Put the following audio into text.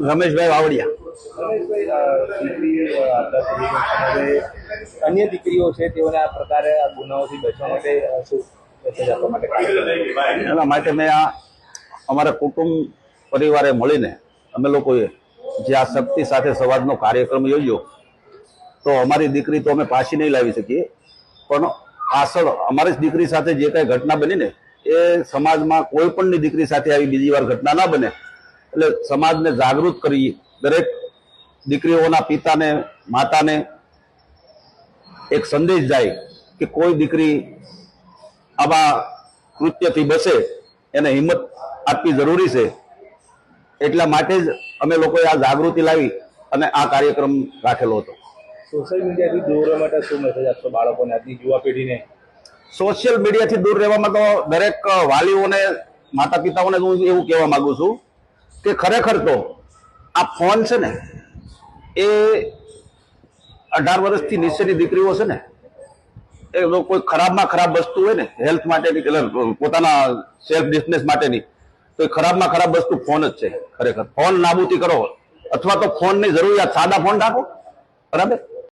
રમેશભાઈ વાવડિયા. અન્ય દીકરીઓ છે તેઓને આ પ્રકારે આ ગુનાઓથી બચવા માટે શું મેસેજ આપવા માટે એના માટે મેં આ અમારા કુટુંબ પરિવારે મળીને અમે લોકોએ જે આ શક્તિ સાથે સંવાદનો કાર્યક્રમ યોજ્યો, તો અમારી દીકરી તો અમે પાછી નહીં લાવી શકીએ, પણ પાછળ અમારી દીકરી સાથે જે કાંઈ ઘટના બની ને એ સમાજમાં કોઈ પણની દીકરી સાથે આવી બીજી વાર ઘટના ના બને, એટલે સમાજને જાગૃત કરી દરેક દીકરીઓના પિતાને માતાને એક સંદેશ જાય કે કોઈ દીકરી આવા કૃત્યથી બચે એને હિંમત આપવી જરૂરી છે. એટલા માટે જ અમે લોકોએ આ જાગૃતિ લાવી અને આ કાર્યક્રમ રાખેલો હતો. સોશિયલ મીડિયાથી દૂર રહેવા માટે શું મેસેજ આપશો બાળકોને, આજની યુવા પેઢીને? સોશિયલ મીડિયાથી દૂર રહેવામાં તો દરેક વાલીઓને, માતા પિતાઓને હું એવું કહેવા માંગુ છું કે ખરેખર તો આ ફોન છે ને એ 18 વર્ષથી નીચેની દીકરીઓ છે ને એ કોઈ ખરાબમાં ખરાબ વસ્તુ હોય ને હેલ્થ માટેની, પોતાના સેલ્ફ ડિફેન્સ માટેની, તો એ ખરાબમાં ખરાબ વસ્તુ ફોન જ છે. ખરેખર ફોન નાબૂદી કરો, અથવા તો ફોનની જરૂરિયાત, સાદા ફોન રાખો, બરાબર.